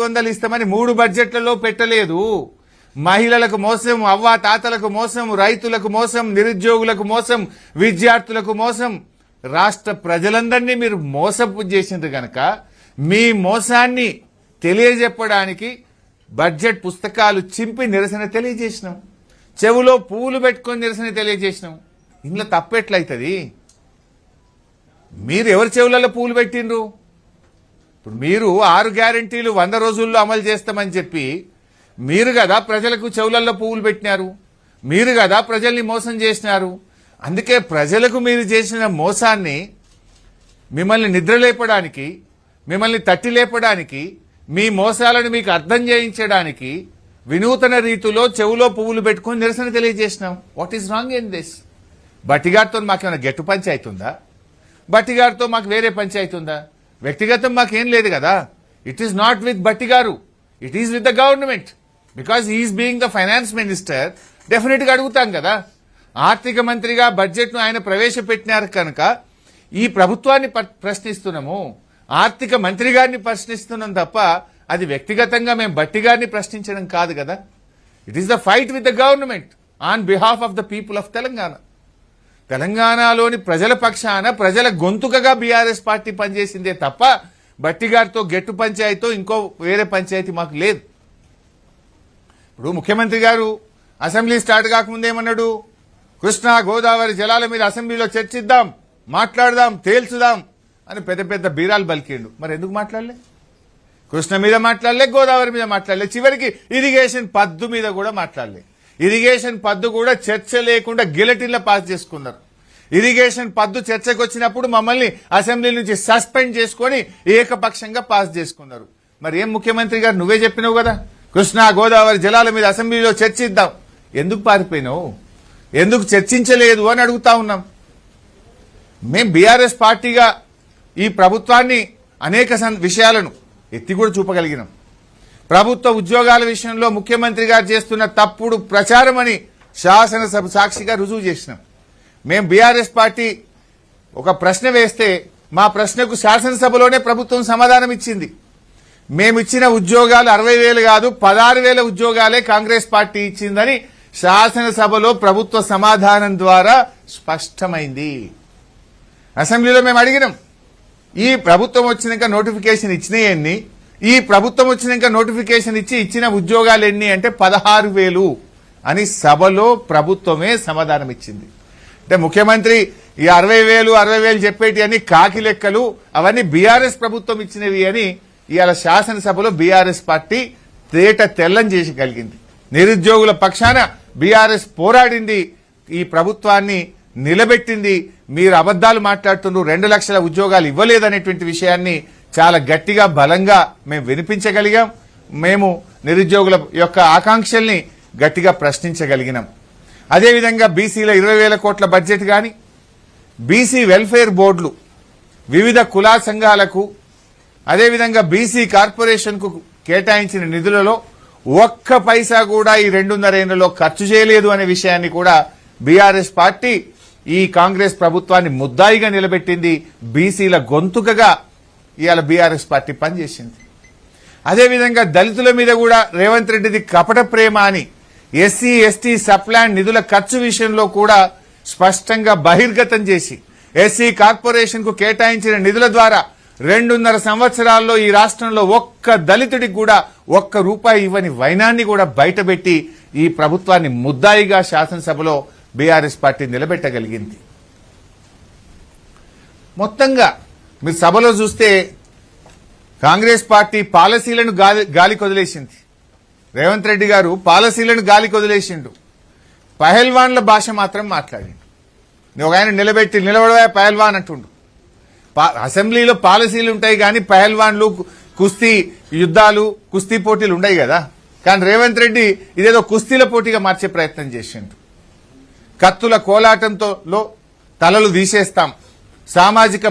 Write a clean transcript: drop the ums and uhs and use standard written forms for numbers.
500 ఇస్తామని 3 బడ్జెట్లలో పెట్టలేదు. మహిళలకు మోసం, అవ్వా తాతలకు మోసం, రైతులకు మోసం, నిరుద్యోగులకు మోసం, విద్యార్థులకు మోసం, రాష్ట్ర ప్రజలందరినీ మీరు మోసపు చేసిండ్రు గనక మీ మోసాన్ని తెలియజెప్పడానికి బడ్జెట్ పుస్తకాలు చింపి నిరసన తెలియజేసినాం. చెవులో పువ్వులు పెట్టుకొని నిరసన తెలియజేసినాం. ఇంట్లో తప్పెట్లయితుంది? మీరు ఎవరి చెవులలో పువ్వులు పెట్టిండ్రు? ఇప్పుడు మీరు 6 గ్యారెంటీలు 100 రోజుల్లో అమలు చేస్తామని చెప్పి మీరు కదా ప్రజలకు చెవులలో పువ్వులు పెట్టినారు. మీరు కదా ప్రజల్ని మోసం చేసినారు. అందుకే ప్రజలకు మీరు చేసిన మోసాన్ని మిమ్మల్ని నిద్రలేపడానికి, మిమ్మల్ని తట్టి లేపడానికి, మీ మోసాలను మీకు అర్థం చేయించడానికి వినూతన రీతిలో చెవులో పువ్వులు పెట్టుకుని నిరసన తెలియజేసినాం. What is wrong in this? బట్టిగారితో మాకేమైనా గెట్టు పంచాయతీ ఉందా? బట్టిగారితో మాకు వేరే పంచాయతీ ఉందా? వ్యక్తిగతం మాకేం లేదు కదా. It is not with Batti garu, it is with the government. Because he is being the finance minister, డెఫినెట్ గా అడుగుతాం కదా. ఆర్థిక మంత్రిగా బడ్జెట్ ను ఆయన ప్రవేశపెట్టినారు కనుక ఈ ప్రభుత్వాన్ని ప్రశ్నిస్తున్నాము, ఆర్థిక మంత్రి గారిని ప్రశ్నిస్తున్నాం తప్ప అది వ్యక్తిగతంగా మేము బట్టి గారిని ప్రశ్నించడం కాదు కదా. It is the fight with the government on behalf of the people of Telangana. తెలంగాణలోని ప్రజల పక్షాన, ప్రజల గొంతుకగా బీఆర్ఎస్ పార్టీ పనిచేసిందే తప్ప బట్టి గారితో గెట్టు పంచాయతీతో ఇంకో వేరే పంచాయతీ మాకు లేదు. ఇప్పుడు ముఖ్యమంత్రి గారు అసెంబ్లీ స్టార్ట్ కాకముందేమన్నాడు? కృష్ణా గోదావరి జలాల మీద అసెంబ్లీలో చర్చిద్దాం, మాట్లాడదాం, తేల్చుదాం అని పెద్ద పెద్ద బీరాలు బలికిండు. మరి ఎందుకు మాట్లాడలే? కృష్ణ మీద మాట్లాడలే, గోదావరి మీద మాట్లాడలే, చివరికి ఇరిగేషన్ పద్దు మీద కూడా మాట్లాడలే. ఇరిగేషన్ పద్దు కూడా చర్చ లేకుండా గిలటిన్లో పాస్ చేసుకున్నారు. ఇరిగేషన్ పద్దు చర్చకు వచ్చినప్పుడు మమ్మల్ని అసెంబ్లీ నుంచి సస్పెండ్ చేసుకుని ఏకపక్షంగా పాస్ చేసుకున్నారు. మరి ఏం ముఖ్యమంత్రి గారు, నువ్వే చెప్పినావు కదా కృష్ణా గోదావరి జలాల మీద అసెంబ్లీలో చర్చిద్దాం, ఎందుకు పారిపోయినావు? ఎందుకు చర్చించలేదు అని అడుగుతా ఉన్నాం. మేం బీఆర్ఎస్ పార్టీగా ఈ ప్రభుత్వాన్ని అనేక విషయాలను ఎత్తి కూడా చూపగలిగినాం. ప్రభుత్వ ఉద్యోగాల విషయంలో ముఖ్యమంత్రి గారు చేస్తున్న తప్పుడు ప్రచారం అని శాసనసభ సాక్షిగా రుజువు చేసినాం. మేం బీఆర్ఎస్ పార్టీ ఒక ప్రశ్న వేస్తే మా ప్రశ్నకు శాసనసభలోనే ప్రభుత్వం సమాధానం ఇచ్చింది. మేమిచ్చిన ఉద్యోగాలు 60,000 కాదు 16,000 ఉద్యోగాలే కాంగ్రెస్ పార్టీ ఇచ్చిందని శాసనసభలో ప్రభుత్వ సమాధానం ద్వారా స్పష్టమైంది. అసెంబ్లీలో మేము అడిగినాం, ఈ ప్రభుత్వం వచ్చినాక నోటిఫికేషన్ ఇచ్చినాయి ఎన్ని, ఈ ప్రభుత్వం వచ్చినాక నోటిఫికేషన్ ఇచ్చిన ఉద్యోగాలు ఎన్ని అంటే 16,000 అని సభలో ప్రభుత్వమే సమాధానం ఇచ్చింది. అంటే ముఖ్యమంత్రి ఈ 60,000 చెప్పేటి అని కాకి లెక్కలు, అవన్నీ బీఆర్ఎస్ ప్రభుత్వం ఇచ్చినవి అని ఇవాళ శాసనసభలో బీఆర్ఎస్ పార్టీ తేట తెల్లం చేసి కలిగింది. నిరుద్యోగుల పక్షాన బీఆర్ఎస్ పోరాడింది, ఈ ప్రభుత్వాన్ని నిలబెట్టింది. మీరు అబద్దాలు మాట్లాడుతున్నారు, 2 లక్షల ఉద్యోగాలు ఇవ్వలేదనేటువంటి విషయాన్ని చాలా గట్టిగా బలంగా మేము వినిపించగలిగాం. మేము నిరుద్యోగుల యొక్క ఆకాంక్షల్ని గట్టిగా ప్రశ్నించగలిగినాం. అదేవిధంగా బీసీల 20,000 కోట్ల బడ్జెట్ కానీ, బీసీ వెల్ఫేర్ బోర్డులు, వివిధ కులా సంఘాలకు, అదేవిధంగా బీసీ కార్పొరేషన్కు కేటాయించిన నిధులలో ఒక్క పైసా కూడా ఈ 2.5 ఏళ్లలో ఖర్చు చేయలేదు అనే విషయాన్ని కూడా బీఆర్ఎస్ పార్టీ ఈ కాంగ్రెస్ ప్రభుత్వాన్ని ముద్దాయిగా నిలబెట్టింది. బీసీల గొంతుకగా ఇవాళ బీఆర్ఎస్ పార్టీ పనిచేసింది. అదేవిధంగా దళితుల మీద కూడా రేవంత్ రెడ్డిది కపట ప్రేమ అని ఎస్సీ ఎస్టీ సప్లాన్ నిధుల ఖర్చు విషయంలో కూడా స్పష్టంగా బహిర్గతం చేసి ఎస్సీ కార్పొరేషన్ కు కేటాయించిన నిధుల ద్వారా 2.5 సంవత్సరాల్లో ఈ రాష్ట్రంలో ఒక్క దళితుడికి కూడా ₹1 ఇవ్వని వైనాన్ని కూడా బయటపెట్టి ఈ ప్రభుత్వాన్ని ముద్దాయిగా శాసనసభలో బీఆర్ఎస్ పార్టీ నిలబెట్టగలిగింది. మొత్తంగా మీరు సభలో చూస్తే కాంగ్రెస్ పార్టీ పాలసీలను గాలికి వదిలేసింది. రేవంత్ రెడ్డి గారు పాలసీలను గాలికి వదిలేసిండు. పహల్వాన్ల భాష మాత్రం మాట్లాడిండు. ఒక ఆయన నిలబడవా పహల్వాన్ అంటుండు. అసెంబ్లీలో పాలసీలు ఉంటాయి కానీ పహల్వాన్లు, కుస్తీ యుద్ధాలు, కుస్తీ పోటీలు ఉన్నాయి కదా. కానీ రేవంత్ రెడ్డి ఇదేదో కుస్తీల పోటీగా మార్చే ప్రయత్నం చేసిండు. కత్తుల కోలాటంతో తలలు తీసేస్తాం, సామాజిక